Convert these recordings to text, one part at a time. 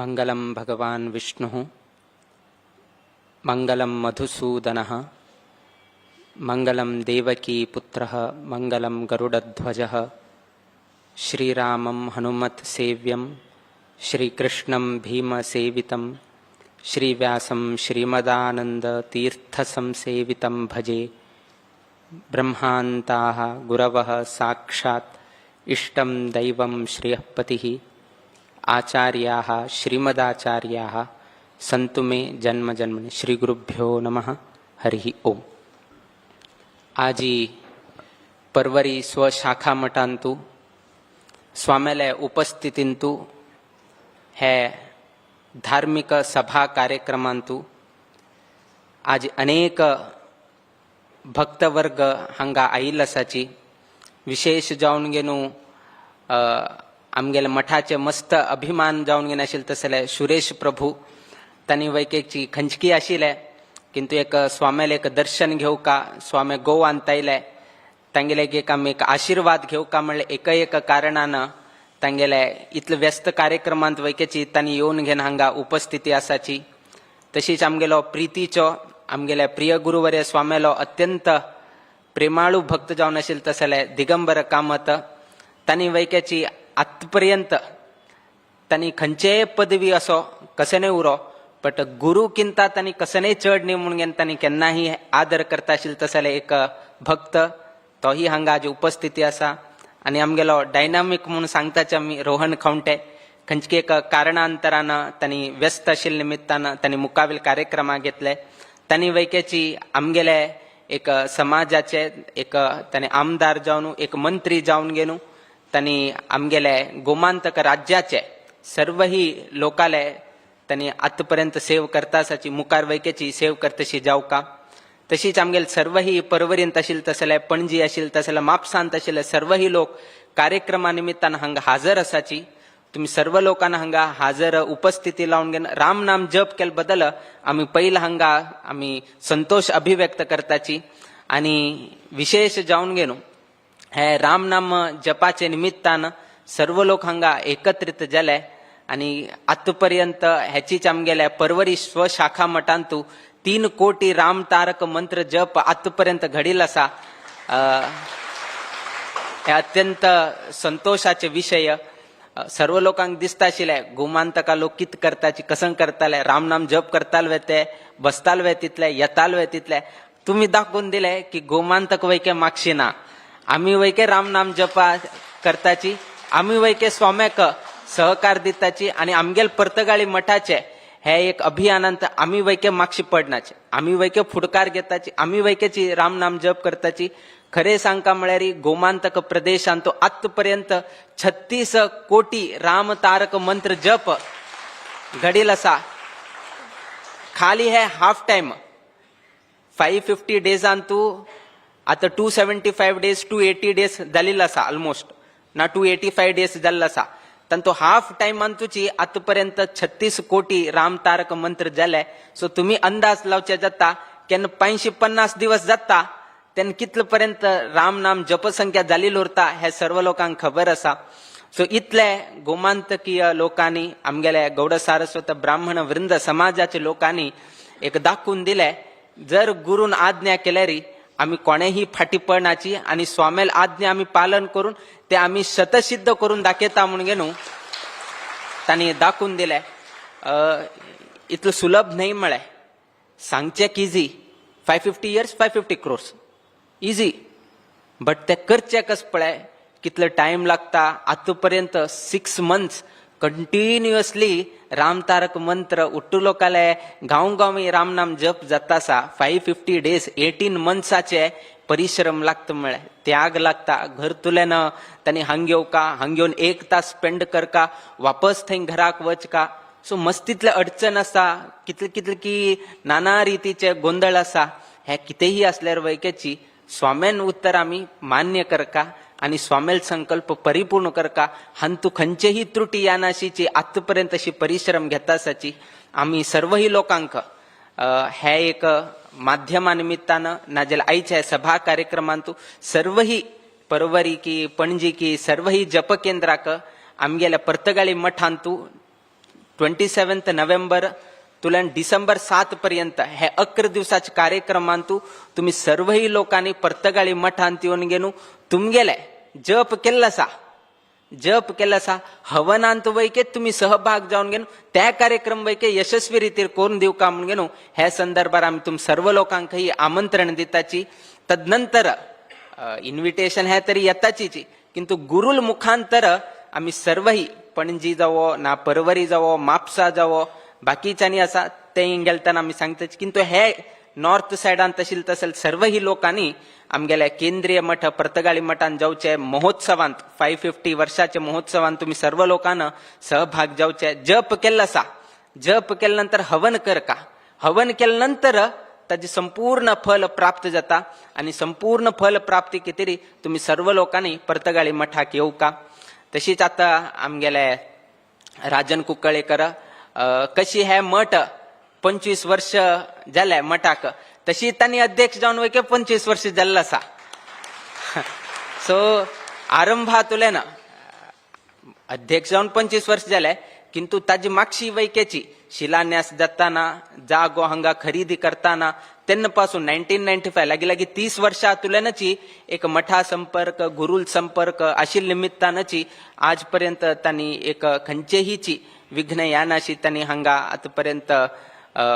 मंगलम भगवान विष्णु मंगलम मधुसूदनः मंगलम देवकी पुत्रः मंगलम गरुडध्वजः श्रीरामं हनुमत् सेव्यं श्रीकृष्णं भीमसेवितं श्रीव्यासं श्रीमदानंद तीर्थसंसेवितं भजे। ब्रह्मान्ताः गुरवः साक्षात् इष्टं दैवं श्रियःपतिः आचार्याः श्रीमदाचार्याः सन्तु मे जन्म जन्मनि। श्री गुरुभ्यो नमः। हरि ओम। आजी परवरी स्वशाखा मठांतू स्वामेले उपस्थितींतू हे धार्मिक सभा कार्यक्रमांतू आज अनेक भक्तवर्ग हांगा आयिल्लो आसाची। विशेष जावन गेनू आमगेले मठाचे मस्त अभिमान जावन गेन आशिल्ले तसले सुरेश प्रभू तांणी वैकेची खंचकी आशिल्ले किंतु एक स्वामेले एक दर्शन घेऊ का स्वामी गोव आणतायले तांगेले एक आमी एक आशीर्वाद घेऊ का म्हणले एक कारणानं तांगेले इतले व्यस्त कार्यक्रमांत वैकेची तांणी येवन घेवन हांगा उपस्थिती आसाची। तशीच आमगेलो प्रितीचो आमगेले प्रिय गुरुवर्य स्वामेलो अत्यंत प्रेमाळू भक्त जावन आशिल्ले तसले दिगंबर कामत तांणी वैकेची आजपर्यंत तांणी खंयचेय पदवी असो कसेनय उरो बट गुरु किंता तांणी कसेनय चड न्ही म्हणून तांणी केन्नाही आदर करता आशिल्ले तसले एक भक्त तोही हांगा आज उपस्थिती आसा। आनी आमगेलो डायनामीक म्हणून सांगताचे आमी रोहन खंवटे खंयचे एक कारणांतरान तांणी व्यस्त आशिल्ले निमित्तान तांणी मुखावेल कार्यक्रमाक घेतले। तांणी वैकेची आमगेले एक समाजाचे एक तांणी आमदार जावन एक मंत्री जावन गेनू तांणी आमगेले गोमांतक राज्याचे सर्वही लोकाले तांणी आजपर्यंत सेव करता आसाची। मुखार वैकेची सेव करतशी जावं का। तशीच आमगेले सर्वही परवरींत आशिल्ले तसले पणजी आशिल्ले तसले म्हापसांत आशिल्ले सर्वही लोक कार्यक्रमा निमित्तान हांगा हाजर आसाची। तुम्ही सर्व लोकांना हांगा हाजर उपस्थिती लावन घेवन राम नाम जप केले बदल आमी पयला हांगा आमी संतोष अभिव्यक्त करताची। आणि विशेष जावन घेवन हे राम नाम जपाचे निमित्तान सर्व लोक हांगा एकत्रित जाले आणि आजपर्यंत ह्याचीच आमगेल्या परवरी स्वशाखा मठांतू 3 कोटी राम तारक मंत्र जप आजपर्यंत घडील आसा। हे अत्यंत संतोषाचे विषय। सर्व लोकांक दिसता आशिल्ले गोमांतका लोक कित करताची कसन करताले राम नाम जप करताले ते बसताले तितले येताले तितले तुम्ही दाखवून दिले की गोमांतक वैके मागशी ना आम्ही वैके राम नाम जपा करताची आम्ही वैके स्वाम्याक सहकार दिताची आणि आमगेल पर्तगाळी मठाचे हे एक अभियानांत आम्ही वैके मागशी पडनाचे आम्ही वैके फुडकार घेताची आम्ही वैकेची राम नाम जप करताची। खरे सांगता म्हळ्यार गोमांतक प्रदेशांत आजपर्यंत 36 कोटी राम तारक मंत्र जप घडील आसा। खाली हे हाफ टाइम 550 डेजांतू आता 275 डेज 280 डेज जाल्ले आसा ऑलमोस्ट ना 285 डेज जाल्ले आसा। तो हाफ टाइमांतूची आजपर्यंत 36 कोटी राम तारक मंत्र जाले। सो तुम्ही अंदाज लावचे जाता केन्ना 550 दिवस जाता तेन्ना कितले पर्यंत राम नाम जपसंख्या जाल्ली उरता हे सर्व लोकांक खबर आसा। सो इतले गोमांतकीय लोकांनी आमगेले गौड सारस्वत ब्राह्मण वृंद समाजाच्या लोकांनी एक दाखवून दिले जर गुरून आज्ञा केल्यारी आम्ही कोणेही फाटी पडनाची आणि स्वामेल आज्ञा आम्ही पालन करून ते आम्ही शतसिद्ध करून दाखयता म्हणून घेणू तांणी दाखवून दिले। इतलं सुलभ नाही म्हळे सांगचेक easy 550 years 550 crores easy but ते करचे कस पळय कितले टाइम लागता। आजपर्यंत 6 months कंटिन्युअसली राम तारक मंत्र उट्टू लोकाले गांव गांवी राम नाम जप जाता सा 550 डेज 18 monthsचे परिश्रम लागता म्हळे त्याग लागता। घर तुलेन तांणी हांग्यो का हांग्योन 1 तास स्पेंड करका वापस थंय घराक वच का। सो मस्तीतले अडचण आसा कितले की नाना रीतीचे गोंधळ आसा हे कितेही असल्यार वैकेची स्वाम्यान उत्तर आम्ही मान्य करका आणि स्वामेल संकल्प परिपूर्ण करका। हंतु खंयचेही त्रुटी यानाशीची आजपर्यंत अशी परिश्रम घेतासाची आम्ही सर्वही लोकांक हे एक माध्यमा निमित्तानं नाजाल्यार आयच्या सभा कार्यक्रमांतू सर्वही परवरी की पणजी की सर्वही जप केंद्राक आमगेल्या पर्तगाळी मठांतू 27 नोव्हेंबर तुल्यान डिसेंबर 7 पर्यंत हे 11 दिवसाचे कार्यक्रमांतू तुम्ही सर्वही लोकांनी पर्तगाळी मठांत येऊन गेनू तुमगेले जप केला हवनांत वैके तुम्ही सहभाग जाऊन घेणू त्या कार्यक्रम वैके यशस्वी रीतीर करून देऊ का म्हणून घेणू ह्या संदर्भात आम्ही तुम सर्व लोकांकही आमंत्रण दिताची तदनंतर इन्व्हिटेशन हे तरी येताची किंतु गुरुल मुखांतर आम्ही सर्वही पणजी जावो ना परवरी जावो म्हापसा जावो बाकीच्यांनी असा ते गेलताना आम्ही सांगताच किंतु हे नॉर्थ सायडान तसेल सर्वही लोकांनी आमगेल्या केंद्रीय मठ पर्तगाळी मठान जावचे महोत्सवांत 550 वर्षाचे महोत्सवांत तुम्ही सर्व लोकांना सहभाग जावचे जप केल्यानंतर हवन हवन केल्यानंतर त्याचे संपूर्ण फल प्राप्त जाता आणि संपूर्ण फल प्राप्ती कितीरी तुम्ही सर्व लोकांनी पर्तगाळी मठाक येऊ का तशीच आता आमगेले राजन कुंकळेकर कशी हे मठ 25 वर्ष झाले मठाक तशी त्यांनी अध्यक्ष जाऊन वैके 25 वर्ष जाल्ला असा सो आरंभातुल्यान अध्यक्ष जाऊन 25 वर्ष झाले किंतु ताजी मागची वैकेची शिलान्यास जाताना जागो हंगा खरेदी करताना तेन्नापासून 1995 लागी 30 वर्षातुल्यानची एक मठा संपर्क गुरुल संपर्क अशी निमित्तानची आजपर्यंत त्यांनी एक खंचेहीची विघ्न यानाशी त्यांनी हंगा आतापर्यंत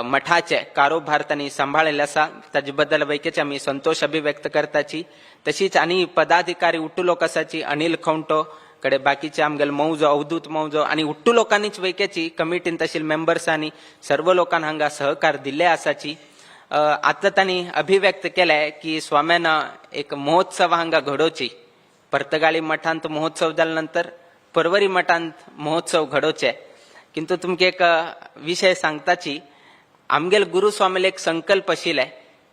मठाचे कारोबार त्यांनी सांभाळलेला असा त्याच्याबद्दल वैकेची आम्ही संतोष अभिव्यक्त करताची तशीच आणि पदाधिकारी उट्टू लोकांची अनिल खौंटो कडे बाकीचे आमगेल मौजो अवधूत मौजो आणि उट्टू लोकांनीच वैकेची कमिटीन तशील मेंबर्सांनी सर्व लोकांना हांगा सहकार दिले असाची आता त्यांनी अभिव्यक्त केलाय की स्वाम्यानं एक महोत्सव हांगा घडोवची पर्तगाळी मठांत महोत्सव जाल्यानंतर परवरी मठांत महोत्सव घडोवचे किंतु तुमके एक विषय सांगताची आमगेल गुरु स्वामीला एक संकल्प आशिल्ले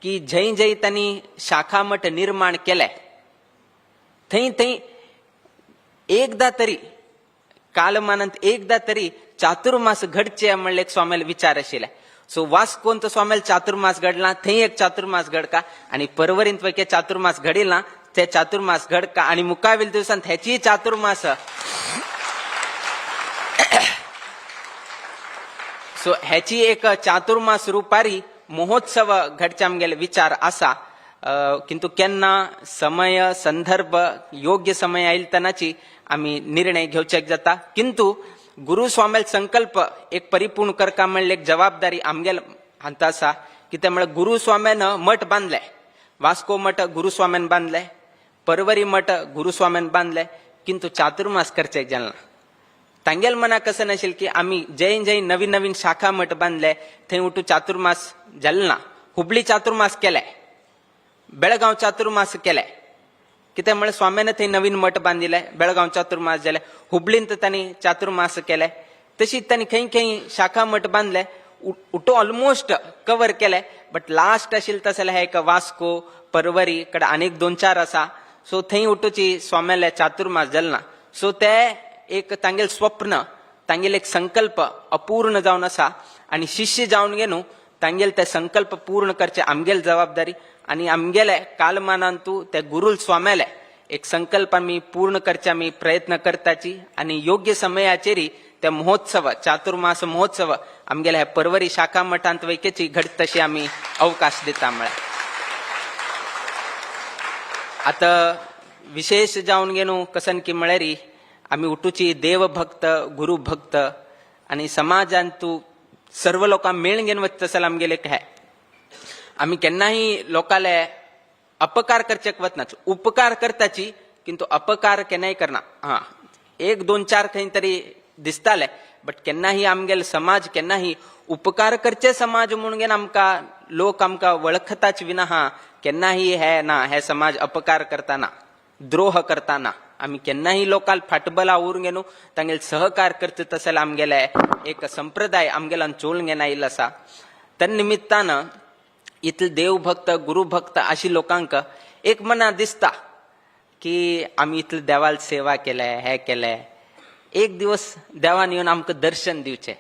की जय त्यांनी शाखा मठ निर्माण केले थंय एकदा तरी कालमानांत एकदा तरी चातुर्मास घडचे म्हणले एक स्वामीला विचार आशिल्ले सो वास्कोन तो स्वामीला चातुर्मास घडला थंय एक चातुर्मास घडका आणि परवरींत वैके चातुर्मास घडिल ना ते चातुर्मास घडका आणि मुकाविल दिवसांत ह्याची चातुर्मास सो ह्याची एक चातुर्मास रुपारी महोत्सव घडचे आमगेले विचार असा किंतु केन्ना समय संदर्भ योग्य समय येईल तनाची आम्ही निर्णय घेवचेक जाता किंतु गुरु स्वामील संकल्प एक परिपूर्ण करका म्हणले एक जबाबदारी आमगेल हांता आसा कित्याक म्हळ्यार गुरु स्वाम्यानं मठ बांधले वास्को मठ गुरु स्वाम्यान बांधले परवरी मठ गुरु स्वाम्यान बांधले किंतु चातुर्मास करचेक जालना तांगेल मना कसं नसेल की आम्ही जय नवीन शाखा मठ बांधले थंय उठू चातुर्मास जालना हुबळी चातुर्मास केले बेळगाव चातुर्मास केले कित्याक म्हळ्यार स्वाम्यानं थंय नवीन मठ बांधिले बेळगाव चातुर्मास जाले हुबळींत तांणी चातुर्मास केले तशीच तांणी खंय शाखा मठ बांधले उठो ऑलमोस्ट कवर केले बट लास्ट आशिल्ले तसले हे एक वास्को परवरी कडे अनेक 2-4 आसा सो थंय उठूची स्वाम्याले चातुर्मास जालना सो ते एक तांगेल स्वप्न तांगेल एक संकल्प अपूर्ण जावन आसा आणि शिष्य जावन गेनू तांगेल ते संकल्प पूर्ण करचे आमगेल जबाबदारी आणि आमगेले कालमानांतू ते गुरुल स्वाम्याले एक संकल्प आम्ही पूर्ण करचे आम्ही प्रयत्न करताची आणि योग्य समयाचेरी ते महोत्सव चातुर्मास महोत्सव आमगेले हे परवरी शाखा मठांत वैकेची घडत तशी आम्ही अवकाश दिता म्हळ्यार आता विशेष जावन गेनू कसन की म्हळ्यारी आम्ही उठूची देवभक्त गुरुभक्त आणि समाजांतू सर्व लोकांक मेळून घेवन वचता आसले आमगेले हे आम्ही केन्नाही लोकाले अपकार करचेक वचनाच उपकार करताची किंतु अपकार केन्नाय करना 1-2-4 खंय तरी दिसताले बट केन्नाही आमगेल समाज केन्नाही उपकार करचे समाज म्हणून घेवन आमकां लोक आमकां वळखताच विना केन्नाही हे ना हे समाज अपकार करताना द्रोह करताना आम्ही केन्नाही लोकाल फाटबला उरून गेनू तांगेल सहकार करता तसले आमगेले एक संप्रदाय आमगेल्यान चोळून घेवन आयिल्लो आसा तन्निमित्तान इतले देवभक्त गुरुभक्त अशी लोकांक एक मना दिसता की आम्ही इतले देवाल सेवा केले हे केले एक दिवस देवान येवन आमकां दर्शन दिवचे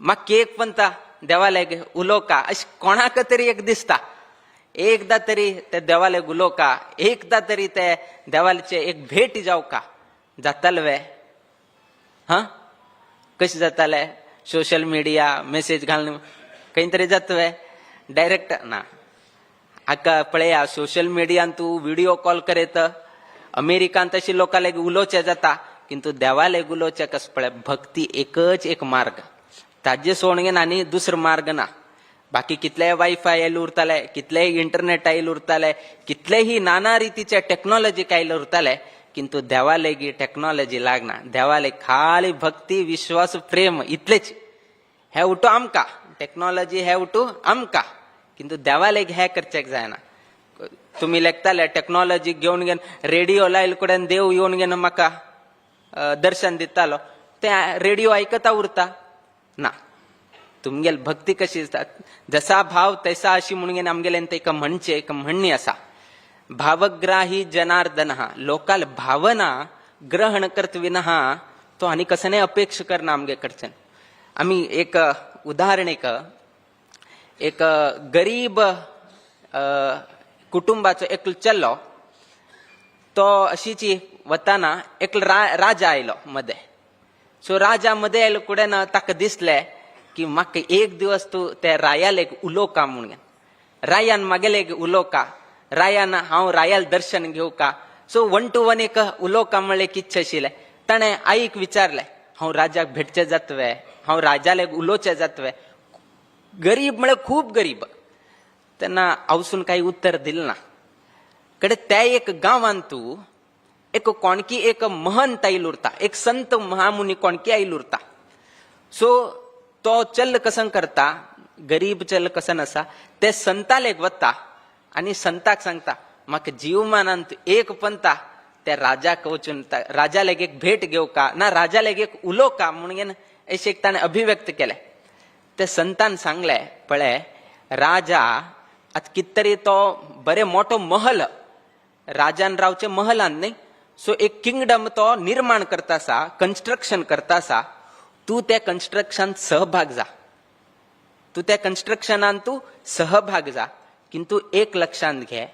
म्हाका एक पंता देवाले उलोवका अशें कोणाक तरी एक दिसता एकदा तरी ते देवाले उलोवका एकदा तरी ते देवालेचे एक भेट जावका जाताले वे कशें जाताले सोशल मीडिया मेसेज घालणं काही तरी जातोय डायरेक्ट ना हाका पळया सोशल मीडियान तू व्हिडिओ कॉल करेत अमेरिकान तशी लोकांना उलोवचें जाता किंतु देवाला उलोवचें कस पळय भक्ती एकच एक मार्ग ताजे सोडून आनी दुसरो मार्ग ना बाकी कितलेय वायफाय आयले उरताले कितलेय इंटरनेट आयले उरताले कितलेही नाना रितीचे टेक्नॉलॉजी आयले उरताले किंतु देवाले टेक्नॉलॉजी लागना देवाले खाली भक्ती विश्वास प्रेम इतलेच हे उठो आमका टेक्नॉलॉजी हे उठो आमका किंतु देवाले हे करचेक जायना तुम्ही लेखताले टेक्नॉलॉजी घेऊन घेन रेडिओ लायल कडेन देव येऊन घेन म्हाका दर्शन दितालो ते रेडिओ आयकता उरता ना तुमगेल भक्ती कशी जसा भाव तैसा अशी म्हणून आमगेले एक म्हणचे एक म्हणणी असा भावग्राही जनार्दन लोकाल भावना ग्रहण करतविना तो आणि कसं नाही अपेक्षा करणं आमगे कडच्यान आम्ही एक उदाहरण एक गरीब कुटुंबाचो एकलो चल्लो तो अशीची वताना एक राजा आयलो मध्ये सो राजा मध्ये आयलो कुडेन ताका दिसले की म्हाका एक दिवस तू त्या रायाल एक उलोवका म्हणून रायान मागेले एक उलोवका रायान हांव रायाल दर्शन घेऊ का सो 1 to 1 एक उलोवका म्हणले की इच्छा आशिल्ले ताणें आईक विचारले हांव राजाक भेटचे जातवे हांव राजाले उलोवचे जातवे गरीब म्हळ्यार खूब गरीब तेन्ना हांवसून काही उत्तर दिलें ना कडे त्या एक गांवांत तू एक कोणकी एक महंत आयल उरता एक संत महामुनी कोणकी आयल उरता सो तो चल कसन करता गरीब चल कसन आसा ते संतालेक वता आणि संताक सांगता म्हाका जीवमानांत एक पंता त्या राजाक वचून राजालेक एक भेट घेऊ का ना राजालेक एक उलो का म्हणून अशें ताणें अभिव्यक्त केलें ते संतान सांगले पळय राजा आतां कित तरी तो बरे मोठो महल राजान रावचे महलान न्ही सो एक किंगडम तो निर्माण करता आसा कन्स्ट्रक्शन करता आसा तू त्या कन्स्ट्रक्शन सहभाग जा तू त्या कन्स्ट्रक्शनान तू सहभाग जा किंतु एक लक्षांत घे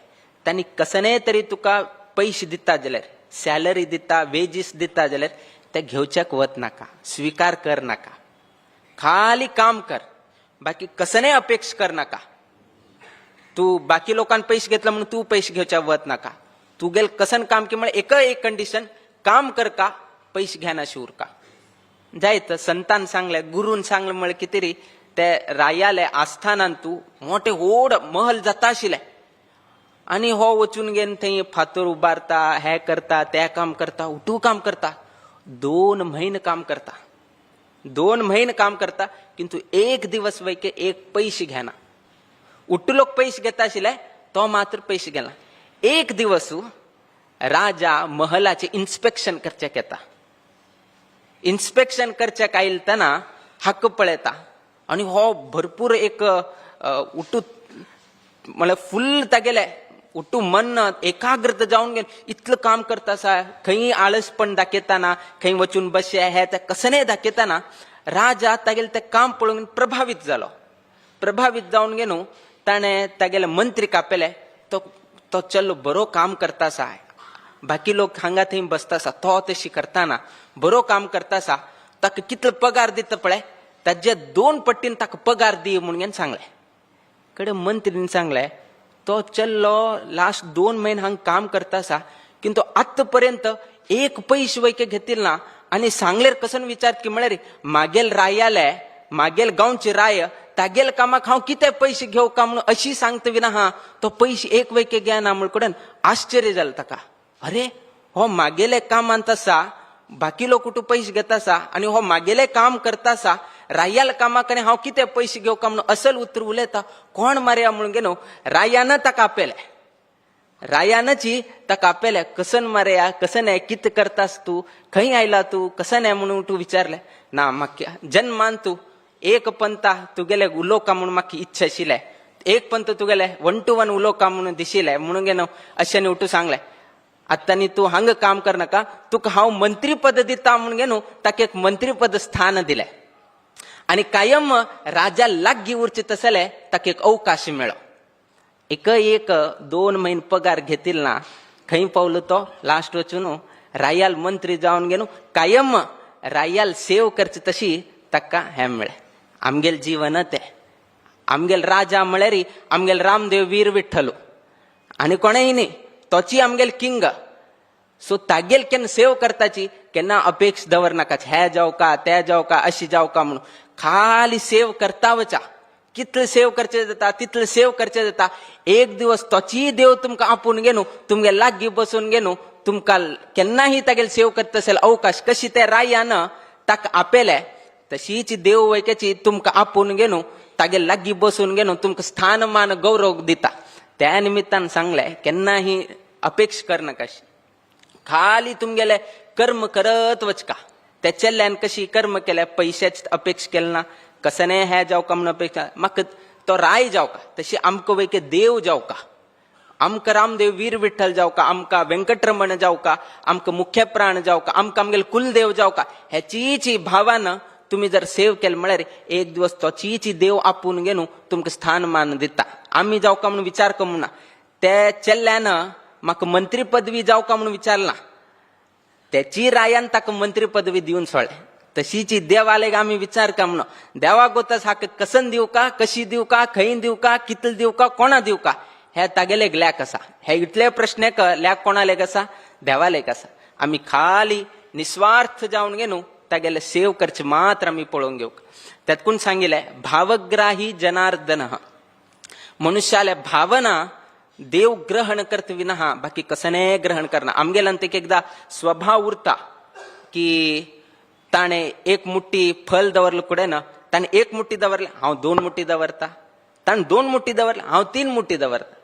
तांणी कसने तरी तुका पैसे दिता जाल्यार सॅलरी दिता वेजीस दिता जाल्यार ते घेवच्याक वच नाका स्वीकार कर नाका खाली काम कर बाकी कसने अपेक्षा कर नाका तू बाकी लोकांन पैसे घेतला म्हणून तू पैसे घेवच्या वच नाका तू गेल कसन काम की म्हळ्यार एक कंडिशन काम कर का पैसे घेना शिवर का जायत संतान सांगले गुरून सांगले म्हळ्यार कितें तरी ते रायाले आस्थानान तू मोठे व्हड महल जाता आशिल्ले आणि हो वचून घेवन थंय फातर उबारता हे करता ते काम करता उठू काम करता 2 म्हयने काम करता 2 म्हयने काम करता किंतु एक दिवस वैके एक पैसे घेना उट्टू लोक पैसे घेता आशिल्ले तो मात्र पैसे घेना एक दिवस राजा महलाचे इन्स्पेक्शन करच्याक येता इन्स्पेक्शन करच्याक आयलतना हक्क पळयता आणि हो भरपूर एक उट्टू म्हळ्यार फुल तागेले उट्टू मन एकाग्रता जावन गेल इतलं काम करता आसा खंय आळसपण दाखयताना खंय वचून बसया हे ते कसने दाखयताना राजा तागेले ते काम पळोवन प्रभावित जालो प्रभावित जावन गेलो ताणें तागेले मंत्रीक आपयले तो चल्लो बरो काम करता आसा बाकी लोक हांगा थंय बसता आसा तो तशी करताना बरो काम करता आसा ताका कितलो पगार दिता पळय ताजे 2 पट्टीन ताका पगार दी म्हणून सांगले कडे मंत्रीन सांगले तो चल्लो लास्ट 2 महिने हांगा काम करता आसा किंतु आत्ता पर्यंत एक पैसे वैके घेतिल ना आणि सांगलेर कसन विचारत की म्हळ्यार मागेल रायाले मागेल गांवचे राय तागेल कामाक हांव कितें पैसे घेवं का म्हणून अशी सांगता विना तो पैसे एक वैके घेना म्हणून आश्चर्य जालें ताका अरे हो मागेले कामांत आसा बाकी लोक कुठे पैसे घेता आसा आणि हो मागेले काम करता आसा रायाल कामाक आनी हांव कितें पैसे घेवं का म्हणून असल उतर उलयता कोण मारया म्हणून गेलो रायान ताका आपयले रायानची ताका आपयले कसन मारया कसन आहे कित करतास तू खंय आयला तू कसन आहे म्हणून तू विचारले ना म्हाका जन्मान तू एक पंता तुगेले उलोवका म्हणून म्हाका इच्छा आशिल्ले एक पंत तुगेले 1 to 1 उलोवका म्हणून दिशिल्ले म्हणून गेलो अशें उठू सांगले आतांनी तू हांगा काम करनाका तुका हांव मंत्री पद दिता म्हणून गेलो ताका एक मंत्री पद स्थान दिले आणि कायम राजा लागीं उरचे तसले ताका एक अवकाश मेळ्ळो एक 2 महिने पगार घेतिल ना खंय पावलो तो लास्ट वचून रायाल मंत्री जावन गेलो कायम रायाल सेव करचे तशी तक्का हे म्हळे आमगेल जीवन ते आमगेल राजा म्हळे री आमगेल रामदेव वीर विठ्ठल आणि कोणेही नाही तोची आमगेल किंग सो तागेल केन्ना सेव करताची केन्ना अपेक्षा दवर नाका हे जाव का ते जाव का अशी जाव का म्हणून खाली सेव करता वचा कितले सेव करचे जाता तितले सेव करचे जाता एक दिवस तोची देव तुमकां आपून घेनो तुमगे लागी बसून घेनो तुमकां केन्नाही तागेल सेव करता असेल अवकाश कशी ते रायानं ताका आपेले तशीच देव वैक्याची तुमकां आपून घेनो तागे लागी बसून घेनो तुमकां स्थानमान गौरव दिता त्या निमित्तान सांगले केन्नाही अपेक्षा करनाकाशी खाली तुमगेले कर्म करत वचका त्याच्याल्यान कशी कर्म केल्या पैशाची अपेक्षा केली ना कसने हे जाव का म्हणून अपेक्षा म्हाका तो राय जाव का तशी आमकां वैके देव जाव का आमकां रामदेव वीर विठ्ठल जाव का आमकां व्यंकटरमण जाव का आमकां मुख्य प्राण जाव का आमकां आमगेले कुलदेव जाव का ह्याची भावानं तुम्ही जर सेव केले म्हळ्यार एक दिवस तोची देव आपून घेवन तुमकां स्थानमान दिता आम्ही जाव का म्हणून विचार करूं ना त्या चेल्ल्यानं म्हाका मंत्री पदवी जाव का म्हणून विचारला त्याची रायान ताका मंत्री पदवी दिवन सोडले तशीची देवालेक आम्ही विचार का म्हणून देवा गोतस हाका कसन दिव का कशी दिव का खंय दिव का कितले दिव का कोणा दिव का हे तागेलेक लॅक आसा हे इतले प्रश्नाक लॅक कोणालेक आसा देवालेक आसा आम्ही खाली निस्वार्थ जावन घेनू तागेले सेव करचे मात्र आम्ही पळोवन घेवक त्यातकून सांगिले भावग्राही जनार्दन मनुष्याले भावना देव ग्रहण करत विना बाकी कसने ग्रहण करना आमगेलांत एकदा स्वभाव उरता की ताणे एक मुट्टी फल दवरलं कुडे ना ताणे एक मुट्टी दवरले हांव 2 मुट्टी दवरता ताणे 2 मुट्टी दवरले हांव 3 मुट्टी दवरता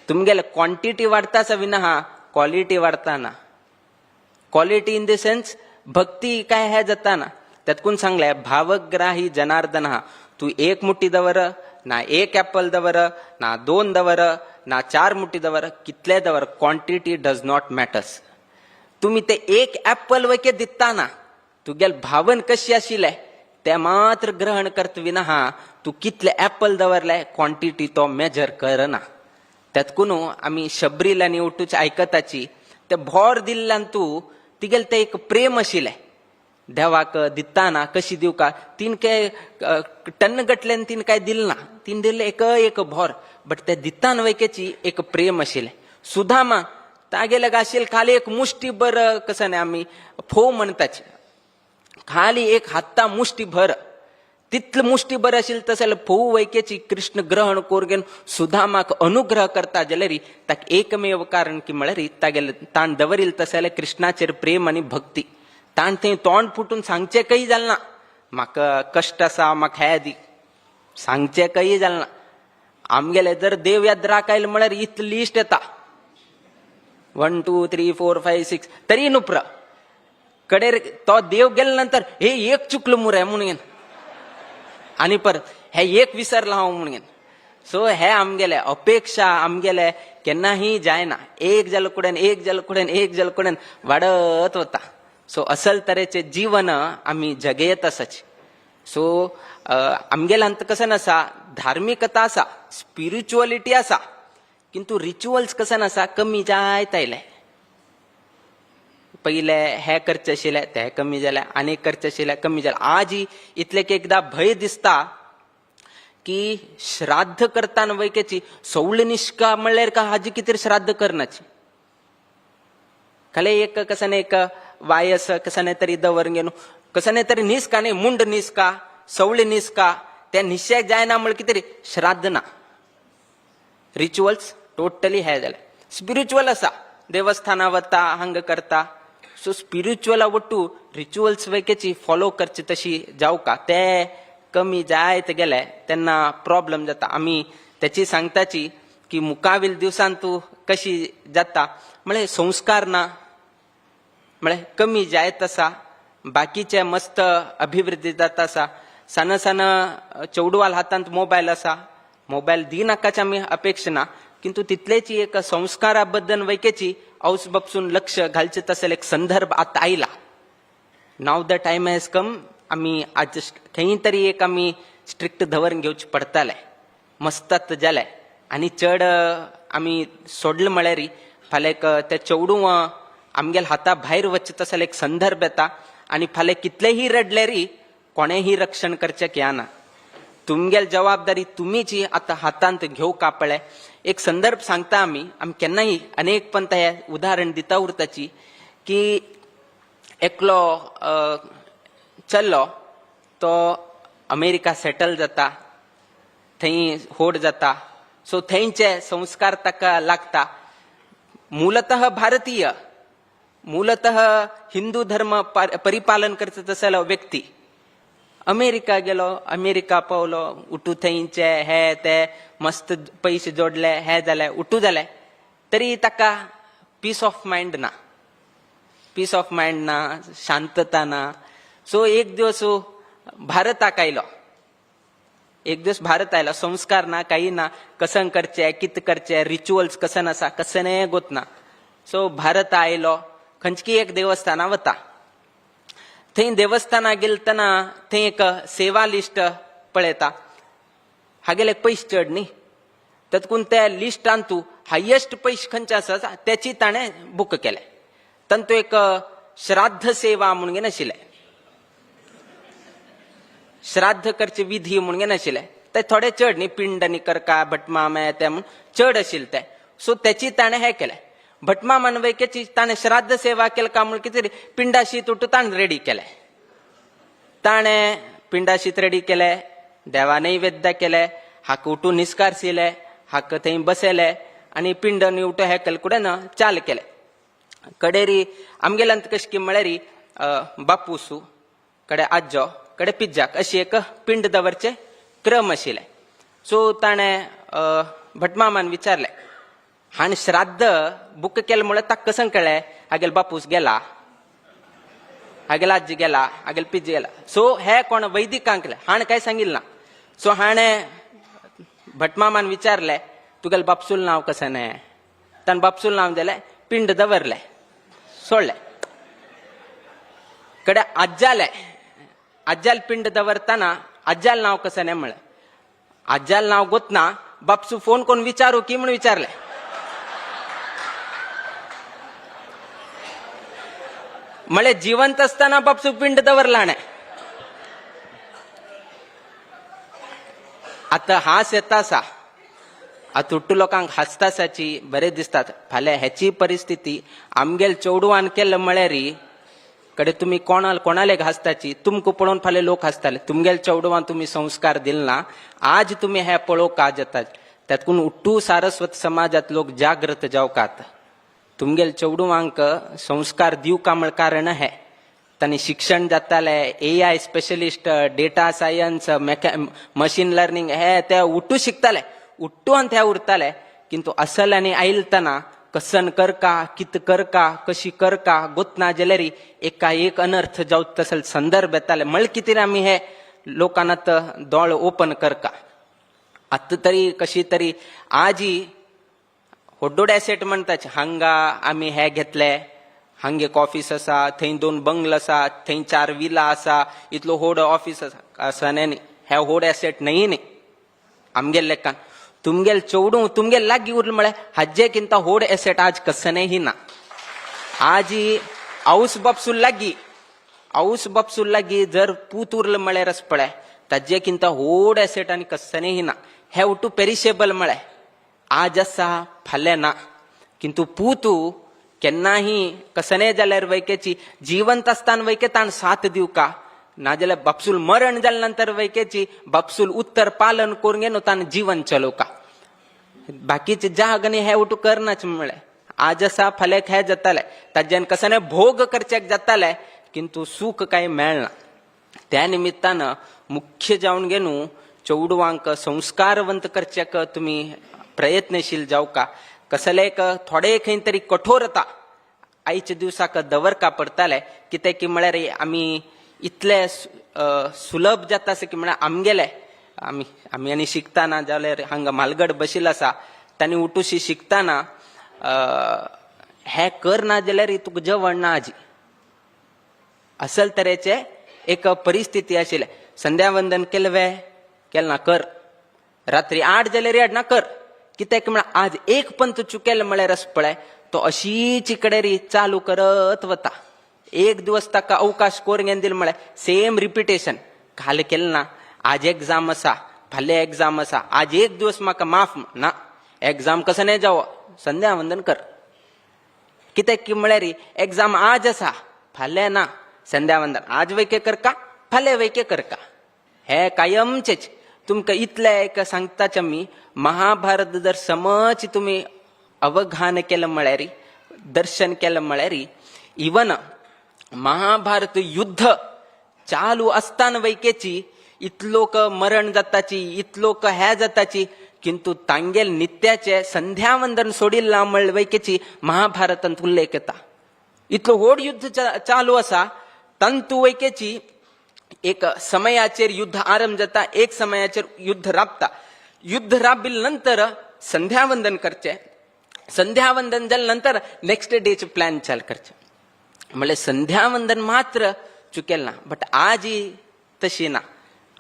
तुमगेले क्वांटिटी वाढताच विना क्वालिटी वाढता ना क्वालिटी इन द सेन्स भक्ती काय हे जाता ना त्यातकून सांगले भावग्राही जनार्दन तू 1 मुट्टी दवर ना 1 ऍपल दवर ना 2 दवर ना 4 मुट्टी दवर कितले दवर क्वांटिटी डज नॉट मॅटर्स तुम्ही ते 1 ऍपल वैके दिता ना तुगेल भावन कशी आशिल्ले ते मात्र ग्रहण करत विना तू कितले ऍपल दवरले क्वांटिटी तो मेजर करना त्यातकून आम्ही शबरीला निवटूच आयकताची ते भोर दिल्ल्यान तू तिगेल ते एक प्रेम आशिल्ले देवाक दिताना कशी दिव का तीन काय टन गटल्यान तीन काय दिल ना तीन दिले एक भोर बट ते दितान वैकेची एक प्रेम आशिल्ले सुदामा तागेले आशिल खाली एक मुष्टी भर कसं नाही आम्ही फोव म्हणताचे खाली एक हाता मुष्टी भर तितलं मुष्टी भर आशिल तसं फोव वैकेची कृष्ण ग्रहण कोरगेन सुदामाक अनुग्रह करता जाल्यार ताक एकमेव कारण की म्हळ्यार तागेले ताण दवरील तसले कृष्णाचेर प्रेम आणि भक्ती ताण थंय तोंड फुटून सांगचे काही जाल ना म्हाका कष्ट आसा म्हाका हे दी सांगचे काही जाल ना आमगेले जर देव याद्राक आयले म्हळ्यार इतली लिस्ट येता 1 2 3 4 5 6 तरी नुप्र कडेर तो देव गेले नंतर हे एक चुकलो मुरे म्हणून आणि परत हे एक विसरला हांव म्हणून सो हे आमगेले अपेक्षा आमगेले केन्नाही जायना एक जल कुडेन एक जल कुडेन एक जल कुडेन वाडत वता सो असल तरेचे जीवन आम्ही जगयत आसाच सो आमगेलांत कसं आसा धार्मिकता आसा स्पिरिच्युअलिटी आसा किंतु रिच्युअल्स कसं आसा कमी जायत आयले पहिले हे करचे आशिल्ले ते कमी जाले आनी करचे आशिल्ले कमी जाले आज इतले की एकदा भय दिसता की श्राद्ध करताना वैकेची सवळ निष्का म्हणल्यार का हाजी कितें श्राद्ध करनाची खाली एक कसं एक वायस कसं नाही तरी दवर घेऊन कसं नाही तरी निसका नाही मुंड निसका सवळी निसका त्या निश्चय जायना म्हण कितें श्राद्ध ना रिच्युअल्स टोटली हे जाले स्पिरिच्युअल आसा देवस्थाना वता हंग करता सो स्पिरिच्युअल आवडटू रिच्युअल्स वैकेची फॉलो करची तशी जाऊ का ते कमी जायत गेले तेन्ना प्रॉब्लेम जाता आम्ही त्याची सांगताची की मुकावील दिवसान तू कशी जाता म्हळ्यार संस्कार ना म्हळ्यार कमी जायत आसा बाकीचे मस्त अभिवृद्धी जाता आसा सान सान चौडवाल हातांत मोबायल आसा मोबायल दिनाकाच आमी अपेक्षा ना किंतु तितलेची एक संस्कारा बद्दल वैकेची औस बापसून लक्ष घालचे तसले एक संदर्भ आता आयला नाव द टाइम हॅज कम आम्ही आज खंय तरी एक आम्ही स्ट्रिक्ट धवरून घेवचे पडताले मस्तात जाले आनी चड आम्ही सोडले म्हळ्यार फाल्यां ते चौडू आमगेल हाता भायर वचचे तसले एक संदर्भ येता आनी फाल्यां कितलेही रडल्यारी कोणेही रक्षण करचेक याना. तुमगेल जबाबदारी तुम्हीच ही आता हातांत घेवक पडले. एक संदर्भ सांगता आम्ही केन्नाही अनेक पंत हे उदाहरण दिता उरताची की एकलो चल्लो तो अमेरिका सेटल जाता, थंय होड जाता. सो थंयचे संस्कार ताका लागता. मूलतः भारतीय, मूलतः हिंदू धर्म परिपालन करता तसलो व्यक्ती अमेरिका गेलो, अमेरिका पावलो, उठू थंयचे हे ते मस्त पैसे जोडले, हे जाले, उठू जाले, तरी ताका पीस ऑफ माइंड ना, पीस ऑफ माइंड ना, शांतता ना. सो एक दिवस भारताक आयलो, एक दिवस भारत आयला, संस्कार ना, काही ना, कसन करचे, कित करचे, रिच्युअल्स कसन आसा, कसने गोत ना. सो भारत आयलो, खंयची एक देवस्थाना वता. थंय देवस्थाना गेलतना थंय एक सेवा लिस्ट पळयता. हागेले पयशे चड न्ही, तातूंत त्या लिस्टान तूं हायेस्ट पयशे खंयचे आसा त्याची ताणें बूक केले. तातूंत एक श्राद्ध सेवा म्हणून घेन आशिल्ले, श्राद्ध करचे विधी म्हणून घेन आशिल्ले. ते थोडे चड न्ही, पिंड आनी करका भटमामे ते म्हूण चड आशिल्ले ते. सो त्याची ताणें हे केलें. भटमामान वैकेची ताणें श्राद्ध सेवा केली का म्हणून कितें पिंडाशीत उठू ताणें रेडी केलें. ताणें पिंडाशीत रेडी केलें, देवा नैवेद्य केलें, हाक उठून निस्कारसिले, हाक थंय बसयले आनी पिंड न्ही उठो हे केले कुडेन चाल केलें. कडेरी आमगेल्यांत कशें की म्हळ्यार बापूसू कडे आज्जो कडे पिज्जाक अशी एक पिंड दवरचे क्रम आशिल्ले. सो ताणें भटमामान विचारलें, हाण श्राद्ध बूक केलें म्हळ्यार ताका कसं कळ्ळें? हागेल बापूस गेला, हागेल आजी गेला, हागेल पिज्जी गेला. सो हे कोण वैदिकांक हाण काय सांगिल्लें ना. सो हाणें भटमामान विचारलें, तुगेल बापसूल नांव कसें न्हय? ताणें बापसूल नांव दिलें, पिंड दवरलें, सोडलें. कडे आज्जाले, आज्जाल पिंड दवरतना आज्जाल नांव कसें न्हय म्हळें. आज्जाल नांव गोतना, बापसू फोन करून विचारू की म्हणून विचारलें. म्हळे जिवंत असताना बापसू पिंड दवरला न्हय. आता हास येता आसा, आता हुट्टू लोकांक हासतासाची बरें दिसतात. फाल्यां हेची परिस्थिती आमगेल चेडवान केलें म्हळ्यार कडे तुमी कोणाले हासताची, तुमकां पळोवन फाल्यां लोक हासताले. तुमगेल चेडवान तुमी संस्कार दिले ना, आज तुमी हे पळोवंक आज येतात. तातूंत उट्टू सारस्वत समाजात लोक जागृत जावकात. तुमगेल चेडवांक संस्कार दिवका म्हण कारण हे. तांणी शिक्षण जाताले, AI specialist, data science, machine learning हे ते उट्टू शिकताले, उट्टू आनी ते उरताले. किंतु असल आनी आयलतना कसन करका, कित करका, कशी करका गोत ना जाल्यार एका एक अनर्थ जावं तसल संदर्भ येताले. म्हळ कितें आमी हे लोकांना दोळ ओपन करका. आतां तरी कशी तरी आजी व्हडोड एसेट म्हणटात. हांगा आमी हे घेतले, हांगा एक ऑफिस आसा, थंय 2 बंगलो आसा, थंय 4 विला आसा, इतलो व्हड ऑफिस आसा न्ही. हे व्हड एसेट न्हय न्ही आमगेल लेखान. तुमगेल चेडूं तुमगेल लागीं उरलें म्हळ्यार हाजेकिंत व्हड एसेट आज कसनेही ना. आजी आवस बापसूल लागीं, आवस बापसूल लागीं जर पूत उरलें म्हळ्यार आस पळय, ताजेकिंत व्हड एसेट आनी कसनेही ना. हे उठू पेरिशेबल म्हळ्यार आज आसा फाल्यां ना. किंतु पूतू केन्नाही कसने जाल्यार वैकेची जिवंत आसतना वैके ताण साथ दिवका, नाजाल्यार बापसूल मरण जाल्या नंतर वैकेची बापसूल उत्तर पालन करून घेवन ताण जीवन चलोवका. बाकीचे जागनी हे उठू करनाच म्हळें. आज आसा फाल्यां हे जाताले, ताज्यान कसने भोग करचेक जाताले, किंतु सुख कांय मेळना. त्या निमित्तान मुख्य जावन घेनू चेडवांक संस्कारवंत करचेक तुमी प्रयत्नशील जावका. कसले एक थोडे खंय तरी कठोरता आयच्या दिवसाक दवरका पडटाले. कित्याक की म्हळ्यार आमी इतले सुलभ जाता की म्हळ्यार आमगेले आमी आनी शिकताना जाल्यार हांगा म्हालगड बशिल्लो आसा, तांणी उठुशी शिकताना हे करना जाल्यार तुका जेवण ना आजी. असल तरेचे एक परिस्थिती आशिल्ले. संध्यावंदन केलवे केलना कर, रात्री 8 जाल्यार 8 ना कर. कित्याक म्हळ्यार आज एक पंत चुकेल म्हळ्यार आस पळय तो अशीच इकडे चालू करत वता. एक दिवस ताका अवकाश करून घेवन दिलो म्हळ्यार सेम रिपिटेशन, काल केलं ना, आज एक्झाम असा, फाल्यां एक्झाम असा, आज एक दिवस म्हाका माफ ना, एक्झाम कसं नाही जावं, संध्या वंदन कर. कित्याक की म्हळ्यार एक्झाम आज असा, फाल्यां ना, संध्या वंदन आज वैके करका, फाल्यां वैके करका. हे कायमचेच तुमकां इतले एक सांगताचे मी, महाभारत जर समज तुम्ही अवघान केलं म्हळ्यार, दर्शन केलं म्हळ्यार, इवन महाभारत युद्ध चालू असताना वैकेची इतलोक मरण जाताची, इतलोक ह्या जाताची, किंतु तांगेल नित्याचे संध्या वंदन सोडिल्ला म्हळ वैकेची महाभारतांत उल्लेख येता. इतलो व्हड युद्ध चालू असा, तंतु वैकेची एक समयाचेर युद्ध आरंभ जाता, एक समयाचेर युद्ध राबता. युद्ध राबिल नंतर संध्या वंदन करचे, संध्या वंदन जाल्या नंतर नेक्स्ट डेचे प्लॅन चाल करचे. म्हणजे संध्या वंदन मात्र चुकेल ना. बट आज तशी ना,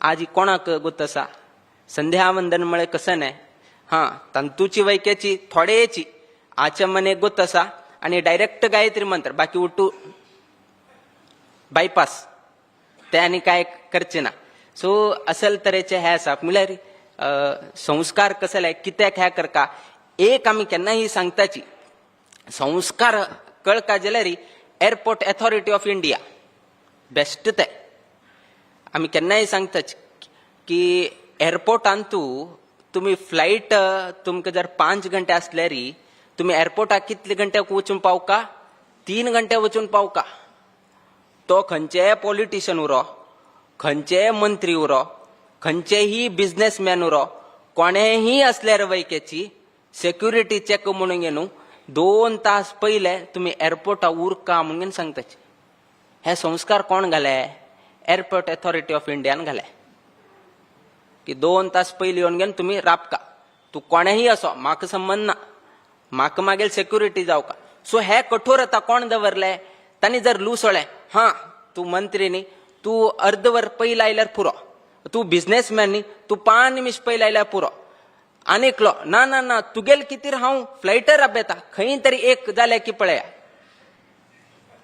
आज कोणाक गोत असा संध्या वंदन म्हळे कसं नाही, तंतूची वैक्याची थोडेची आचमने गोत असा आणि डायरेक्ट गायत्री मंत्र, बाकी उठू बायपास ते आणि काय करचे ना. सो असल तरेचे हे आसा. म्हळ्यार संस्कार कसले कित्याक ह्या करका, एक आमी केन्नाही सांगताची, संस्कार कळका जाल्यार airport authority of India best ते. आमी केन्नाय सांगताच की एअरपोर्टांतू तुम्ही फ्लाईट तुमकां जर 5 घंटे असल्यार तुम्ही एअरपोर्टाक कितले घंट्याक वचून पावका, 3 घंटे वचून पावका. तो खंयचेय पॉलिटिशियन उरो, खंयचेय मंत्री उरो, खंयचेही बिझनेसमॅन उरो, कोणेही असल्यार वैकेची सेक्युरिटी चेक म्हणून घेऊन 2 तास पहिले तुम्ही एअरपोर्टा उरका म्हणून सांगताचे. हे संस्कार कोण घाले, एअरपोर्ट अथॉरिटी ऑफ इंडियान घाले की 2 तास पयलीं येवन घेवन तुम्ही राबका. तू कोणेही असो, म्हाका संबंध ना, म्हाका मागीर सेक्युरिटी जावका. सो हे कठोरता कोण दवरले, तांणी जर लुसोळे, तू मंत्री न्ही, तू अर्दवर पयलीं आयल्यार पुरो, तू बिझनेसमॅन न्ही, तू 5 निमिष पयलीं आयल्यार पुरो. आनीकलो ना ना ना तुगेल कितीर हांव फ्लायटर राबयता, खंय तरी एक जालें की पळया,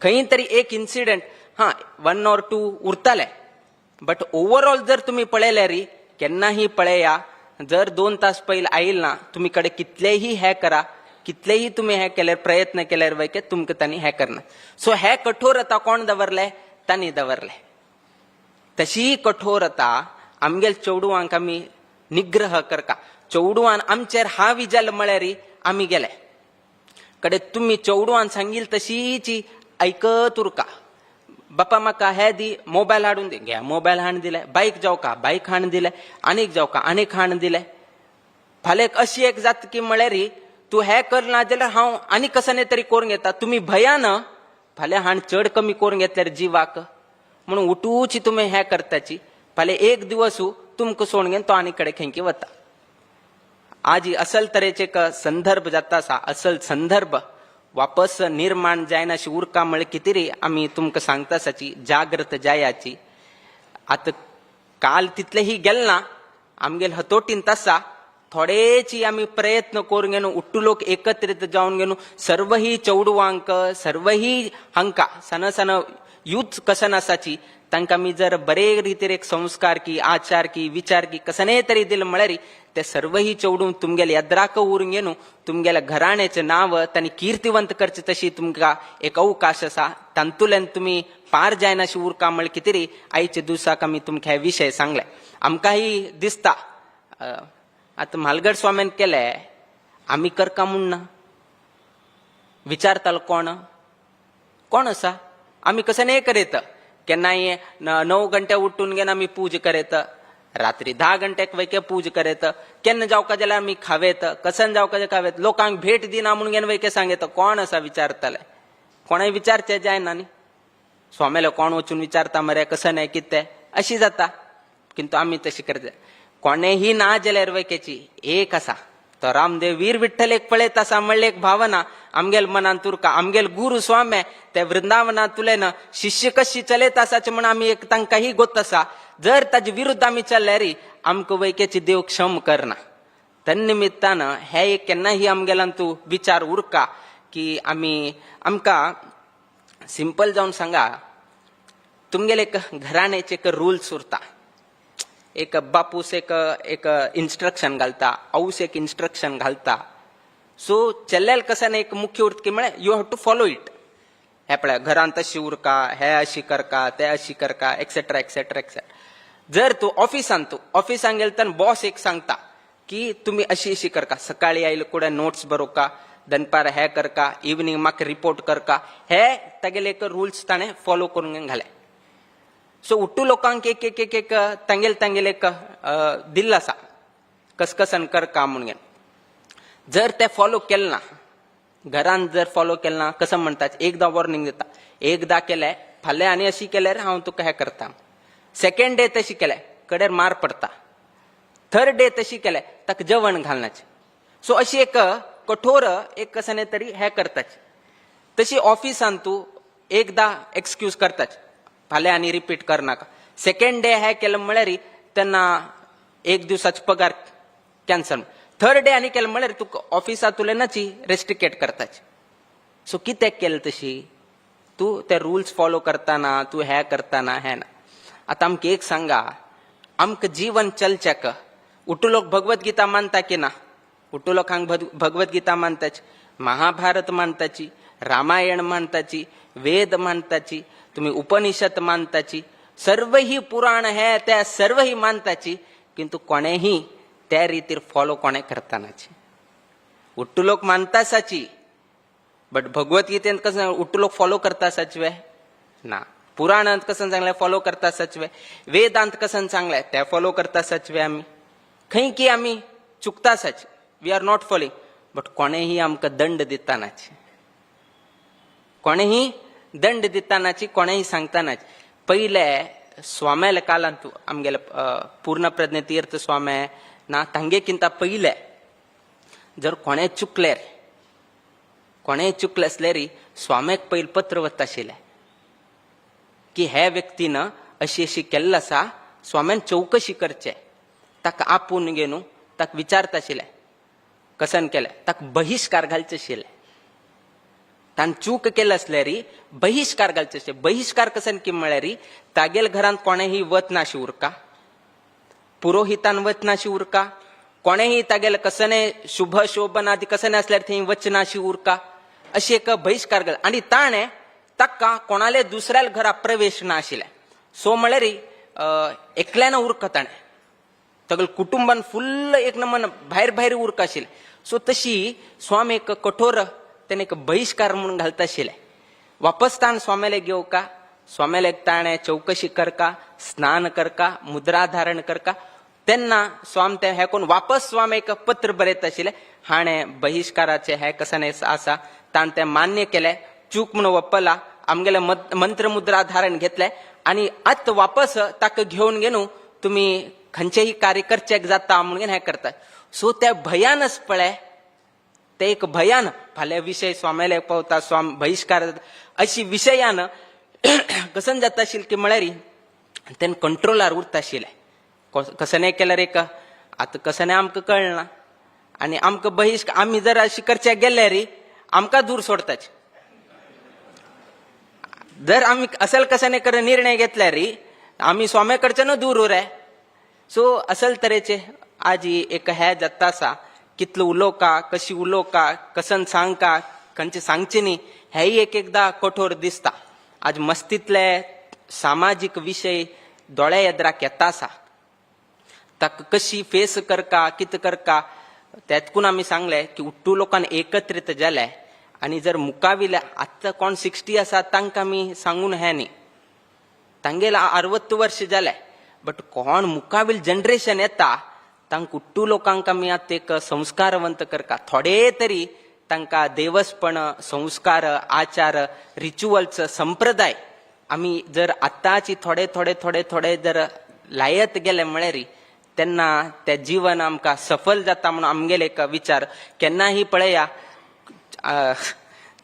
खंय तरी एक इन्सिडेंट 1 or 2 उरताले. बट ओव्हरऑल जर तुम्ही पळयल्यार केन्नाही पळया, जर 2 तास पयलीं आयिल ना, तुमी कडे कितलेही हे करा, कितलेही तुम्ही हे केल्यार प्रयत्न केल्यार वैके तुमकां तांणी हे करना. सो हे कठोरता कोण दवरले, तांणी दवरले. तशी कठोरता आमगेल चेडवांक आमी निग्रह करका. चेडवान आमचेर हावी जाल म्हळ्यार आमी गेले कडे तुम्ही चेडवान सांगिल तशीची ऐकत उरका. बापा म्हाका हे दी, मोबायल हाडून दे, घ्या मोबायल हाडून दिले, बाईक जावका बाईक हाडून दिले, आनीक जावका आनीक हाडून दिले. फाल्यां अशी एक जात की म्हळ्यार तू हे करना जाल्यार हांव आनी कसं तरी करून घेता. तुम्ही भयान फाल्यां हाण चड कमी करून घेतल्यार जिवाक म्हणून उठूची तुम्ही हे करताची. फाल्यां एक दिवस तुमकां सोडून घेवन तो आनी कडे खंयकी वता. आज असल तरेचे एक संदर्भ जाता आसा, असल संदर्भ वापस निर्माण जायना अशी उरका म्हळ्यार कितें आमी तुमकां सांगता आसाची, जागृत जायाची. आतां काल तितलेही गेल ना, आमगेल हतोटीन तसा थोडेची आमी प्रयत्न करून घेवन उट्टू लोक एकत्रित जावन घेवन सर्वही चेडवांक, सर्वही हांकां सन सन यूथ कसन आसाची तांकां आमी जर बरे रितीर एक संस्कार की आचार की विचार की कसने तरी दिले म्हळ्यार ते सर्वही चेडूं तुमगेले यद्राक उरून घेवन तुमगेल्या घराण्याचे नाव तांणी कीर्तिवंत करचे तशी तुमकां एक अवकाश आसा. तांतुल्यान तुमी पार जायना अशी उरका म्हळ्यार कितें आयच्या दिसाक आमी तुमकां हे विशय सांगले. आमकांही दिसता आतां म्हालगड स्वाम्यान केले, आमी करका म्हूण ना, विचारतालो कोण आसा, आमी कसं करीत. केन्नाय 9 घंटे उठून घेवन आमी पूज करीत, रात्री 10 घंट्याक वैके पूज करीत, केन्ना जावका जाल्यार आमी खावेत, कसन जावका जाल्यार खावेत, लोकांक भेट दिना म्हणून घेवन वैके सांगेत. कोण आसा विचारताले, कोणाय विचारचे जायना न्ही. स्वाम्याला कोण वचून विचारता मरे कसं नाही कितें अशी जाता. किंतु आमी तशी करता. कोणेही ना जाल्यार वैकेची एक आसा, तो रामदेव वीर विठ्ठल एक पळयत आसा म्हणले एक भावना आमगेल मनांत उरका. आमगेल गुरु स्वामी ते वृंदावनात तुलेन शिष्य कशी चलयत आसाचे म्हणून आमी एक तांकांही गोत आसा. जर ताजे विरुद्ध आमी चल्ल्यार आमकां वैकेची देव क्षम करना. तन्निमित्तान हे एक केन्नाही आमगेलांतू विचार उरका की आमकां सिंपल जावन सांगा, तुमगेले एक घराण्याचे एक रुल्स उरता. एक बापूस एक इन्स्ट्रक्शन घालता, औस एक इन्स्ट्रक्शन घालता. सो चल्ल्याल कसा एक मुख्य उरत की म्हळ्यार you have to follow it. हे पळय घरांत तशी उरका, हे अशी करका, ते अशी करका, एक्सेट्रा एक्सेट्रा एक्सेट्रा. जर तू ऑफिसांत गेल तर बॉस एक सांगता की तुम्ही अशी अशी करका, सकाळी आयले कुडे नोट्स बरोवका, दनपार हे करका, इव्हनिंग म्हाका रिपोर्ट करका, हे तागेले एक रुल्स ताणें फॉलो करूंक घाले. सो उट्टू लोकांक एक एक एक एक तांगेल एक दिल्लो आसा कसन करका म्हणून. जर ते फॉलो केले ना, घरांत जर फॉलो केले ना, कसं म्हणतात, एकदा वॉर्निंग दिता, एकदा केले फाल्यां आनी अशी केल्यार हांव तुका हें करता. सेकंड डे तशी केले कडेर मार पडटा. थर्ड डे तशी केले ताका जेवण घालनाचें. सो अशी एक कठोर एक कसं तरी हे करताची. तशी ऑफिसांत तूं एकदा एक्सक्यूज करताच, फाल्यां आनी रिपीट करनाका. सेकंड डे हे केलं म्हळ्यार तेन्ना एक दिवसाचो पगार कॅन्सल. थर्ड डे आनी केलं म्हळ्यार तुका ऑफिसांत उलयनाची रेस्ट्रिकेट करताची. सो कितें केलें तशी तूं ते रुल्स फॉलो करतना, तूं हे करतना हें ना. आतां आमकां एक सांगा, आमकां जीवन चलचेक उट्टू लोक भगवद्गीता मानता की ना? उट्टू लोकांक भगवद्गीता मानताची, महाभारत मानताची, रामायण मानताची, वेद मानताची, तुम्ही उपनिषद मानताची, सर्व ही पुराण हे त्या सर्व ही मानताची, किंतु कोणेही त्या रीतीर फॉलो कोणे करतानाची. उट्टू लोक मानतासाची, बट भगवद्गीतेंत कसं उट्टू लोक फॉलो करता सचवे ना. पुराणांत कसं चांगले फॉलो करता सचवे, वेदांत कसं चांगले ते फॉलो करता सचवे. आमी खंय की आमी चुकता सच, we are not following. But कोणेही आमकां दंड दितानाची, कोणेही दंड दितानाची, कोणेही सांगतानाची. पहिले स्वाम्याले कालांत आमगेले पूर्ण प्रज्ञ तीर्थ स्वामी ना, तांगेकिंता पहिले जर कोणे चुकले असले स्वाम्याक पहिले पत्र वता आशिल्ले की हे व्यक्तीनं अशी अशी केल्लें आसा, स्वाम्यान चौकशी करचे. ताका आपूण घेवन ताका विचारता आशिल्ले कसन केलें, ताका बहिष्कार घालचे आशिल्ले. ताणें चूक केले असल्यार बहिष्कार घालचे आशिल्ले. बहिष्कार कसन की म्हळ्यार तागेल घरांत कोणेही वचनाशी उरका, पुरोहितान वचनाशी उरका, कोणेही तागेले कसने शुभ शोभन आदी कसने असल्यार थंय वचनाशी उरका, अशी एक बहिष्कार घाल. आनी ताणें ताका कोणाले दुसऱ्या घरा प्रवेश ना आशिल्ले. सो म्हळ्यार एकल्यान उरका ताणें, सगळे कुटुंबान फुल्ल एक नमन भायर भायर उरका आशिल्ले. सो तशी स्वामी एक कठोर तेणे एक बहिष्कार म्हणून घालता आशिल्ले. वापस ताण स्वाम्याले घेवका, स्वाम्याले ताणें चौकशी करका, स्नान करका, मुद्रा धारण करका. तेन्ना स्वाम ते हे कोण वापस स्वामी एक पत्र बरयता आशिल्ले, हाणें बहिष्काराचे हे कसन आसा ताण ते मान्य केले, चूक म्हणून वप्पला, आमगेले मंत्र मुद्रा धारण घेतले आणि आत वापस ताका घेवन गेनू तुम्ही खंयचेही कार्य करचेक जाता म्हणून हे करतात. सो त्या भयानच पळय, ते एक भयान फाल्यां विशय स्वाम्याले पावता, स्वाम बहिष्कार अशी विशयान कसन जाता आशिल्लें की म्हळ्यार तेन कंट्रोलार उरता आशिल्लें. कसने केल्यार एक आतां कसने आमकां कळना आनी आमकां बहिष्कार आमी जर अशी करचेक गेल्यार आमकां दूर सोडताचे. जर आमी असल कसने कर निर्णय घेतल्यार आमी स्वाम्या कडच्यान दूर उरे. सो असल तरेचे आज एक हे जाता आसा, कितलो उलोवका, कशी उलोवका, कसन सांगका, खंयचे सांगचे न्ही, हेय एकदा कठोर दिसता. आज मस्तीतले सामाजीक विशय दोळ्या येद्राक येता आसा, ताका कशी फेस करका, कितें करका. त्यातकून आमी सांगले की उट्टू लोकांन एकत्रित जाले आनी जर मुकाविले आतां कोण 60 आसा तांकां आमी सांगून हे न्ही, तांगेला 60 वर्ष जाले. बट कोण मुकावील जनरेशन येता तांकां उट्टू लोकांक आमी आतां एक संस्कारवंत करका. थोडे तरी तांकां देवसपण, संस्कार, आचार, रिच्युअल्स, संप्रदाय आमी जर आतांची थोडे थोडे थोडे थोडे जर लायत गेले म्हळ्यार तेन्ना ते जीवन आमकां सफल जाता म्हणून आमगेले एक विचार. केन्नाही पळया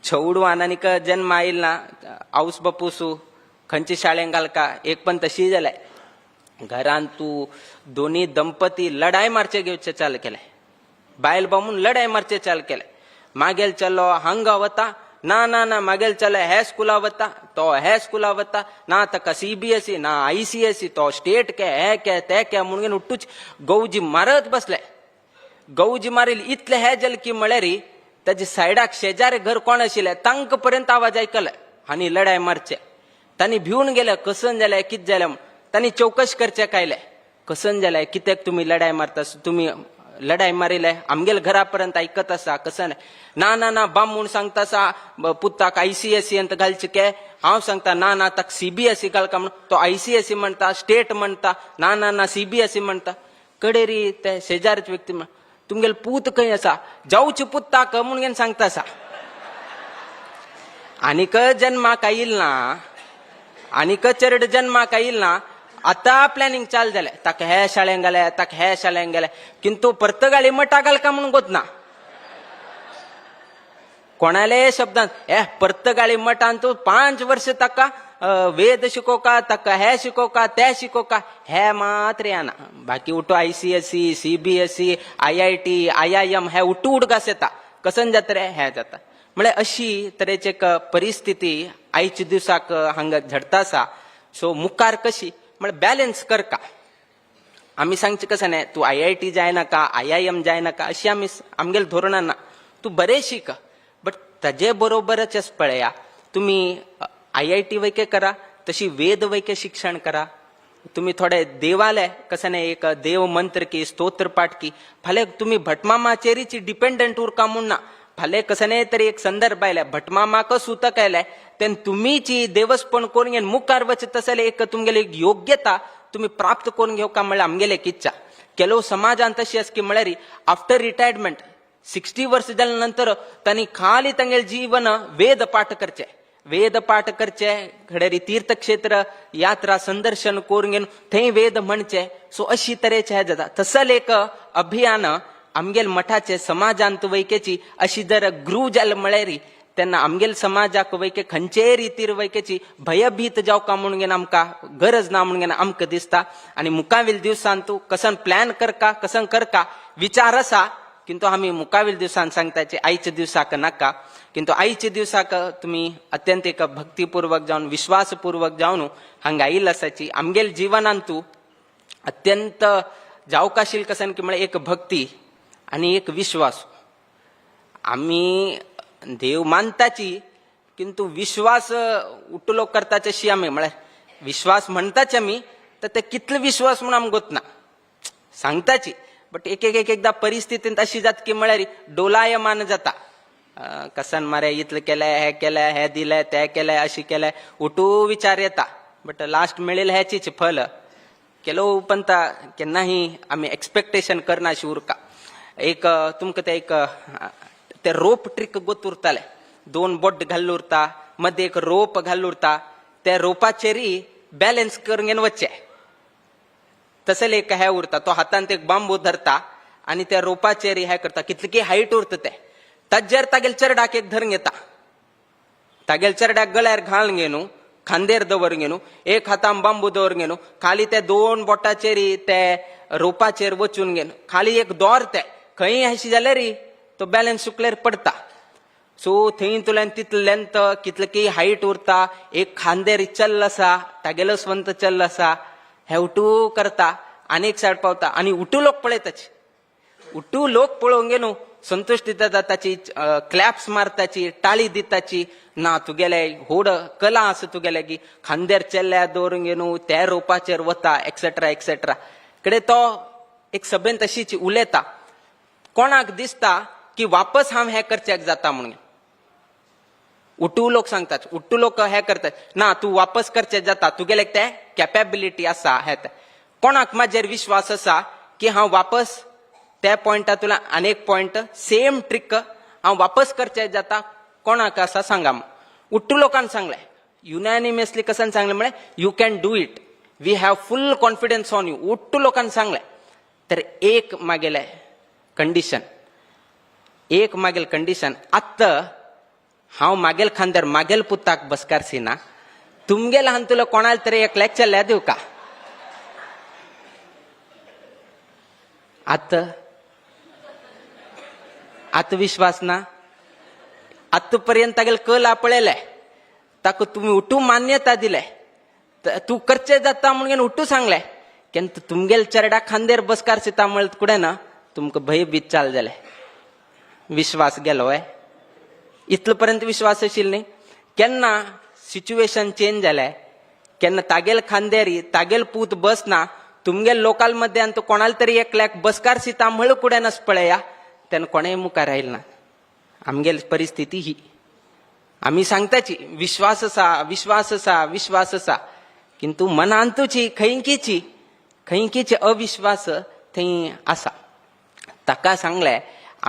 चौडवान आनीक जन्म आयिल ना, आवस बापूसू खंयचे शाळेंत घालका, एक पण तशी जाले घरांत तूं दोन्ही दंपती लढाई मारचे घेवचे चाल केले, बायल बामून लढाई मारचे चाल केले. मागेल चलो हांगा वता ना मागेल चले हे स्कूला वता तो हे स्कूला वता ना तका CBSE ना ICSE तो स्टेट के ते के म्हणून उठूच गौजी मारत बसले. गौजी मारील इतले हे जल की म्हळ्यारी त्याची सायडाक शेजारी घर कोण आशिल्ले तांक पर्यंत आवाज ऐकले आणि लढाई मारचे. तांणी भिवून गेले कसन जाले कित जाले तांणी चौकश करचे कायले कसन जाले कित्याक तुम्ही लढाई मारतास तुम्ही लढाई मारिले आमगेल घरापर्यंत ऐकत असा कसन ना बाम म्हणून सांगतासा पुत्ताक ICSE अंत घालचे के हांव सांगता ना ताक CBSE घाल का म्हणून तो ICSE म्हणता स्टेट म्हणता ना CBSE म्हणता. कडेरी ते शेजारचे व्यक्ती तुमगेल पूत खंय असा जाऊची पुत्ताक म्हणून सांगता असा आनीक जन्माक येईल ना आनीक चरड जन्माक येईल ना आता प्लॅनिंग चाल जाले ताका हे शाळेंत गेले ताका हे शाळेंत गेले किंतु परतगाळी मटा घाल का म्हणून गोत ना कोणाले शब्दांत हे परतगाळी मठान तू 5 वर्ष ताका वेद शिकोवका ताका हे शिकोवका ते शिकोवका हे मात्र येना. बाकी उठो ICSE CBSE IIT IIM हे उठ घास येता कसन जाता रे हे जाता. म्हळ्यार अशी तरेची एक परिस्थिती आयच्या दिवसाक हांगा झडता आसा. सो मुखार कशी म्हळ्यार बॅलन्स कर का आमी सांगचे कशें न्हय तूं IIT जायनाका IIM जायनाका अशी आमी आमगेल धोरणां ना. तूं बरें शिक बट ताजे बरोबरच पळया तुम्ही IIT वैके करा तशी वेद वैके शिक्षण करा. तुम्ही थोडे देवालय कसं नाही एक देव मंत्र की स्तोत्र पाठ की फाले तुम्ही भटमामाचेरीची डिपेंडंट उरका म्हणून ना फाले कसं नाही तरी एक संदर्भ आयलाय भटमामाक सुतक आयलाय तेन तुम्हीची देवस्पण करून घेऊन मुखार वचत तसले एक तुमगेले एक योग्यता तुम्ही प्राप्त करून घेऊ का म्हणल्यार आमगेले एक इच्छा. ಕೆಲವು ಸಮಾಜ ಅಂತ की म्हळ्यार आफ्टर रिटायरमेंट 60 वर्ष जाल्या नंतर तांणी खाली तांगेल जीवन वेद पाठ करचे घडेरी तीर्थक्षेत्र यात्रा संदर्शन करून घेऊन थंय वेद म्हणचे. सो अशी तरेचे हे जाता. तसल एक अभियान आमगेल मठाचे समाजांत वैकेची अशी जर ग्रू जाल म्हळ्यार तेन्ना आमगेल समाजाक वैके खंयचेय रितीर वैकेची भयभीत जावका म्हणून घेवन आमकां गरज ना म्हणून घेवन आमकां दिसता. आनी मुखावेल दिवसांत तूं कसन प्लॅन करका कसन करका विचार आसा किंतु आमी मुखावेल दिवसान सांगताचे आयच्या दिवसाक नाका. किंतु आयच्या दिवसाक तुमी अत्यंत एक भक्तीपूर्वक जावन विश्वासपूर्वक जावन हांगा आयिल्ल आसाची. आमगेल जिवनांत तूं अत्यंत जावका आशिल्लें कसन की म्हळ्यार एक भक्ती आनी एक विश्वास. आमी देव मानताची किंतु विश्वास उठलो करताचे अशी आमी म्हळ्यार विश्वास म्हणताचे आमी तर ते कितलो विश्वास म्हणून आमकां गोत ना सांगताची. बट एकदा परिस्थितींत अशी जाता की म्हळ्यार डोलायमान जाता कसन मारे इतलें केलें हे दिलें तें केलें अशी केलें उठू विचार येता. बट लास्ट मेळिल्ल हेचीच फल केलो पंत केन्नाही आमी एक्सपेक्टेशन करनाशी उरका. एक तुमकां ते रोप ट्रिक गोत उरताले 2 बोट घाल्ल उरता मध्ये एक रोप घाल्ल उरता त्या रोपाचेरी बॅलन्स करून घेवन वच्चे तसले एक हे उरता तो हातांत एक बांबू धरता आनी त्या रोपाचेरी हे करता कितले की हायट उरता ते ताजेर तागेल चरडाक एक धरून घेता तागेल चरड्याक गळ्यार घालून घेवन खांदेर दवर घेवन एक हातान बांबू दवर घेवन खाली ते 2 बोटाचेरी ते रोपाचेर वचून घेवन खाली एक दोर ते खंय अशी जाल्यार तो बॅलन्स चुकल्यार पडता. सो थंय तुल्यान तितलें लेंथ कितले की हायट उरता एक खांदेर चल्ल आसा तागेलो स्वंत चल्ल आसा हे उठू करता आनी एक सायड पावता आनी उठू लोक पळयताचे उठू लोक पळोवंक घेवन संतुश्ट जाताची क्लॅप्स मारताची टाळी दिताची ना तुगेले होड कला आसा तुगेले की खांदेर चेल्ल्या दवरून घेवन त्या रोपाचेर वता एक्सेट्रा एक्सेट्रा कडे तो एक सभेन तशीच उलयता. कोणाक दिसता की वापस हांव हे करचेक जाता म्हणून उठू लोक सांगतात उठू लोक हे करतात ना तूं वापस करचें जाता तुगेले ते कॅपेबिलिटी आसा हे कोणाक म्हाजेर विश्वास आसा की हांव वापस त्या पॉयंटातून आनेक पॉयंट सेम ट्रिक हांव वापस करचें जाता कोणाक आसा सांगा. उठू लोकांनी सांगलें युनॅनिमसली कसन सांगलें म्हळ्यार you can do it we have full confidence on you उठू लोकांनी सांगलें. तर एक मागेलें कंडिशन आत्ता हांव मागेल खांदेर मागेल पुताक बसकारसिना तुमगे लहान तुला कोणाला तरी एक लेक्चर ल्या दिव का आत्मविश्वास ना आतापर्यंत तागेल कल आपळेलाय ताका तुम्ही उठू मान्यता दिलाय तू करचे जाता म्हणून उठू सांगलाय केंत तुमगेल चरडा खांदेर बसकार सिता मळत कुडे ना तुमका भयभीत चाल जाले विश्वास गेलोय इतपर्यंत विश्वास असेल नाही केन्ना सिच्युएशन चेंज जालाय केन्ना तागेल खांदेरी तागेल पूत बस ना तुमगेल लोकल मध्ये अंत कोणाला तरी एकल्याक बसकार सिता मळ कुडे नस पळया त्यानं कोणाही मुखार राहील ना आमगेल परिस्थिती ही आम्ही सांगताची विश्वास असा किंतु मनांतूची खैंकीची अविश्वास थंय आसा ताका सांगले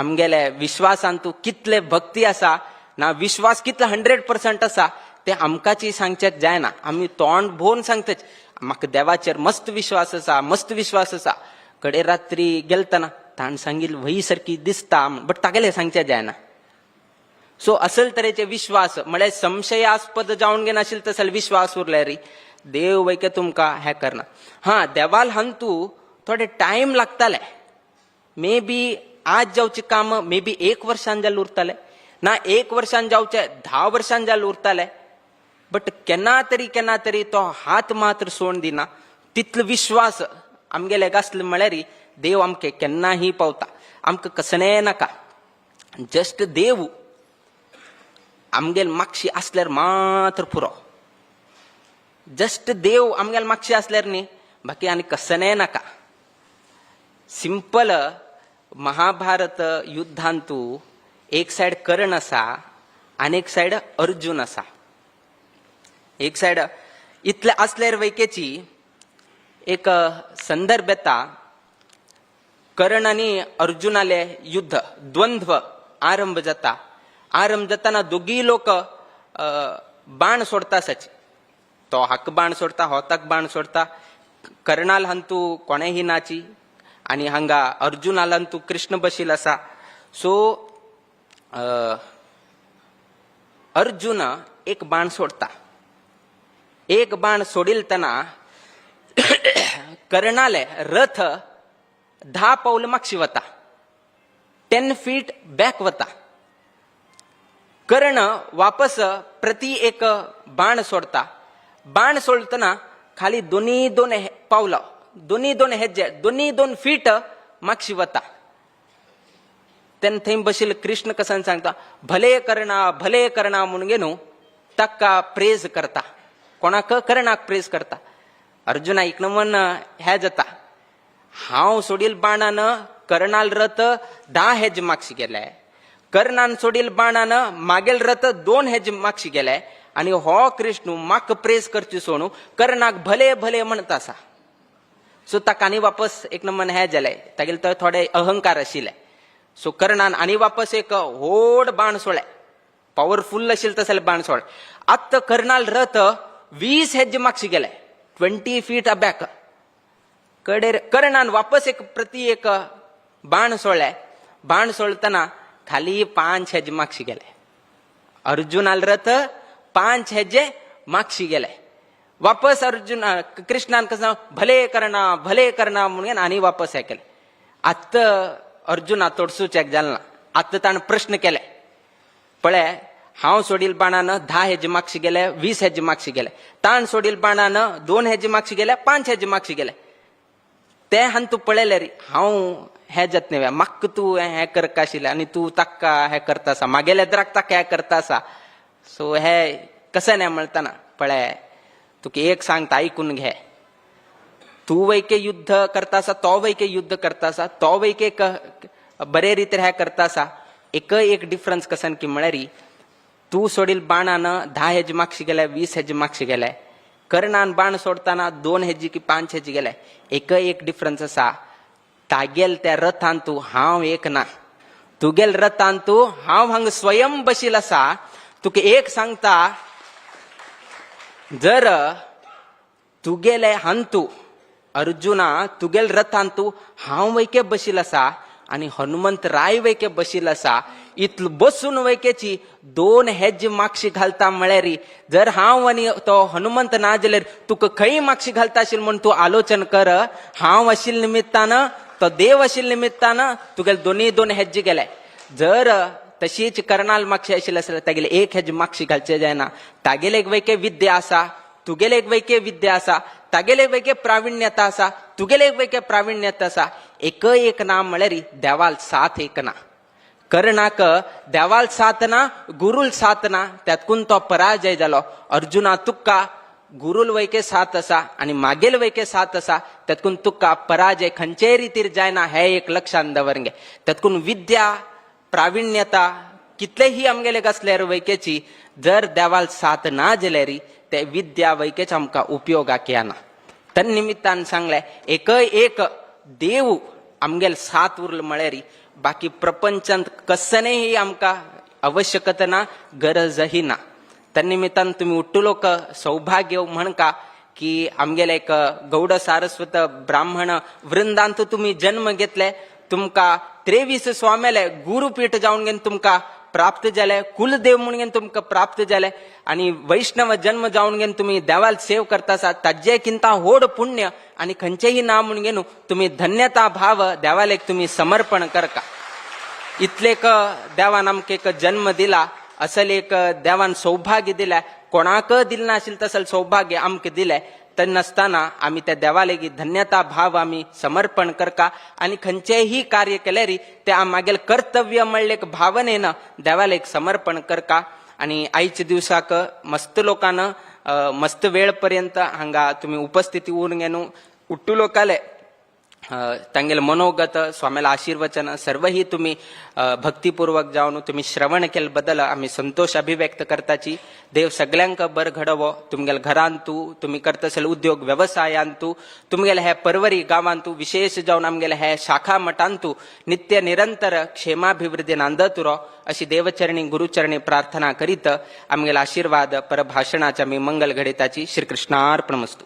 आमगेले विश्वासांतू कितले भक्ती आसा ना विश्वास कितले 100% आसा ते आमकाची सांगचेच जायना आम्ही तोंड भोवन सांगतच म्हाका देवाचेर मस्त विश्वास आसा कडे रात्री गेलतना ताण सांगिल वही सारखी दिसता बट तागेले सांगचे जायना सो असल तरेचे विश्वास म्हळ्यार संशयास्पद जावन गे नाशिल तसल विश्वास उरले री देव वैके तुमका हे करना हा देवाल हंतू थोडे टाइम लागताले मे बी आज जावचे काम मे बी 1 वर्षान जाल उरताले ना 1 वर्षान जावचे 10 वर्षान जाल उरताले बट केन्ना तरी तो हात मात्र सोड दिना तितलो विश्वास आमगेले आसले म्हळ्यार देव आमके केन्नाही पावता आमकां कसणे नाका जस्ट देव आमगेल मागशी असल्यार मात्र पुरो जस्ट देव आमगेल मागशी असल्यार न्ही बाकी आनी कसणे नाका सिंपल महाभारत युद्धांतू एक साइड कर्ण आसा आनी एक साइड अर्जुन आसा एक साइड इतले असल्यार वैकेची एक संदर्भ येता कर्ण आनी अर्जुनाले युद्ध द्वंद्व आरंभ जाताना दोगी लोक बाण सोडता सच तो हाक बाण सोडता हो ताक बाण सोडता कर्णाल हंतू कोणेही नाची आणि हांगा अर्जुनाल हंतू कृष्ण बशील असा सो अर्जुन एक बाण सोडता एक बाण सोडील तना कर्णाले रथ 10 पाऊल मागशी वता 10 feet बॅक वता कर्ण वापस प्रति एक बाण सोडता बाण सोडतना खाली दोन्ही दोन पावलं दोन्ही दोन हेज्जे दोन्ही 2 feet मागशी वता तेन थंय बशील कृष्ण कसन सांगता भले करना म्हणून गेनू ताका प्रेज करता कोणाक कर्णाक प्रेज करता अर्जुन ऐकणं म्हण हे जाता हांव सोडील बाणान कर्णाल रथ 10 हेज मागशी गेलाय कर्णान सोडील बाणान मागेल रथ 2 हेज मागशी गेलाय आणि हो कृष्ण म्हाका प्रेज करची सोडून कर्णाक भले म्हणत आसा सो ताका आनी वापस एक नंबर हे जालें तागेले तर थोडे अहंकार आशिल्ले सो कर्णान आनी वापस एक व्हड बाण सोडले पॉवरफुल आशिल्ले तसले बाण सोडले आत्ता कर्णाल रथ 20 हेज मागशी गेलाय 20 feet बॅक कडेर कर्णान वापस एक प्रति एक बाण सोडले बाण सोडतना खाली 5 हेज मागशी गेले अर्जुनाल रथ 5 हेजे मागशी गेले वापस अर्जुन कृष्णान कसं भले करना म्हणून आणि वापस हे केले आत्ता अर्जुना तोडसूचेक जालना आत्ता ताण प्रश्न केले पळे हांव सोडील बाणान 10 हेज मागशी गेले 20 हेज मागशी गेले ताण सोडील बाणान 2 हेज मागशी गेले 5 हेज मागशी गेले ते हान तू पळयले रे हांव हे जात नाही म्हाका तू हे करक आशिल्ले आनी तू ताका हे करता आसा मागेल्या दराक ताका हे करता आसा सो हे कसं नाही म्हणताना पळय तुका एक सांगता ऐकून घे तू वैके युद्ध करता आसा तो वैके युद्ध करता आसा तो वैके बरे रितीर हे करता आसा एक डिफरन्स कसन की म्हळ्यार तू सोडील बाणान 10 हेज मागशी गेले 20 हेज मागशी गेले कर्णान बाण सोडताना 2 हेजी की 5 हेजी गेले एक डिफरन्स आसा तागेल त्या रथान तू हांव एक ना तुगेल रथान तू हांव हांगा स्वयं बशील आसा तुका एक सांगता जर तुगेले हंतू अर्जुना तुगेल रथान तू हांव वैके बशील आसा आणि हनुमंत राय वैके बशील आसा इतल बसून वैकेची 2 हेज मागशी घालता म्हळ्यार जर हांव आनी तो हनुमंत ना जाल्यार तुका खंय मागशी घालता आशिल म्हण तू आलोचन कर हांव आशिल निमित्तान तो देव आशिल निमित्तान तुगेले दोन्ही 2 हेज गेले जर तशीच कर्नाल मागशी आशिल्ली आसल्यार तागेले एक हेज मागशी घालचे जायना. तागेले एक वैके विद्या आसा, तुगेले एक वैके विद्या आसा, तागेले एक वैके प्राविण्यता आसा, तुगेले एक वैके प्राविण्यता आसा. एक ना म्हळ्यार देवाल साथ एक ना. कर्णाक देवाल साथ ना, गुरुल साथ ना, त्यातकून तो पराजय जालो. अर्जुना तुका गुरुल वैके साथ असा आणि मागेल वैके साथ असा, त्यातकून तुका पराजय खंयचेय रितीर जायना हे एक लक्षात दवरंगे. त्यातकून विद्या प्राविण्यता कितलेही आमगेले कसल्यार वैकेची जर देवाल साथ ना जाल्यार ते विद्या वैकेच आमकां उपयोगाक येना. त्या निमित्तान सांगले एक देव आमगेल साथ उरल म्हळ्यार बाकी प्रपंचांत कसनेही आमकां आवश्यकता ना, गरजही ना. त्या निमित्तान तुम्ही उट्टुलोक सौभाग्य म्हणका की आमगेले एक गौड सारस्वत ब्राह्मण वृंदांत तुम्ही जन्म घेतले. तुमका 23 स्वामेले गुरुपीठ जावन घेवन तुमका प्राप्त जाले, कुलदेव म्हणून तुमकां प्राप्त जाले आणि वैष्णव जन्म जावन घेवन तुम्ही देवाल सेव करता आसात. ताजे किंता होड पुण्य आणि खंयचेही ना म्हणून घेवन तुम्ही धन्यता भाव देवाल एक तुम्ही समर्पण करका. इतलेक देवान आमकां एक जन्म दिला, असल एक देवान सौभाग्य दिलाय. कोणाक दिल नाशिल तसल सौभाग्य आमकां दिलें. तर नसताना आम्ही त्या देवाला धन्यता भाव आम्ही समर्पण करका आणि खंयचेही कार्य केल्यार ते आमागेल कर्तव्य म्हणले एक भावनेनं देवाला एक समर्पण करका. आणि आयच्या दिवसाक मस्त लोकांना मस्त वेळ पर्यंत हांगा तुम्ही उपस्थिती उरून घेऊन उट्टू लोकाले तांगेल मनोगत स्वामीला आशीर्वचन सर्वही तुम्ही भक्तीपूर्वक जावन तुम्ही श्रवण केले बद्दल आम्ही संतोष अभिव्यक्त करताची. देव सगळ्यांक बर घडवो. तुमगेल घरांतू तुम्ही करत असेल उद्योग व्यवसायांतू तुमगेल हे परवरी गावांतू विशेष जावन आमगेले हे शाखा मठांतू नित्य निरंतर क्षेमाभिवृद्धी नांदतुरो अशी देवचरणी गुरुचरणी प्रार्थना करीत आमगेल आशीर्वाद परभाषणाच्या मी मंगल घडिताची. श्रीकृष्णार्पणमस्तु.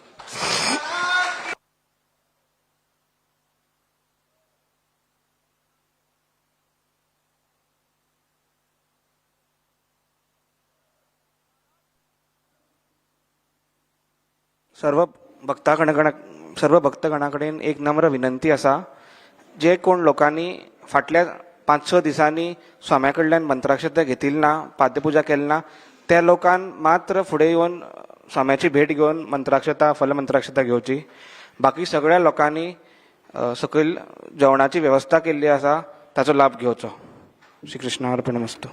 सर्व भक्तगणाकडेन एक नम्र विनंती असा, जे कोण लोकांनी फाटल्या 5-6 दिसांनी स्वाम्या कडल्यान मंत्राक्षता घेतिली ना, पाद्यपुजा केली ना, त्या लोकांन मात्र फुडें येवन स्वाम्याची भेट घेवन मंत्राक्षता फलमंत्राक्षता घेवची. बाकी सगळ्या लोकांनी सकयल जेवणाची व्यवस्था केल्ली आसा ताचो लाभ घेवचो. श्री कृष्णार्पणमस्तु.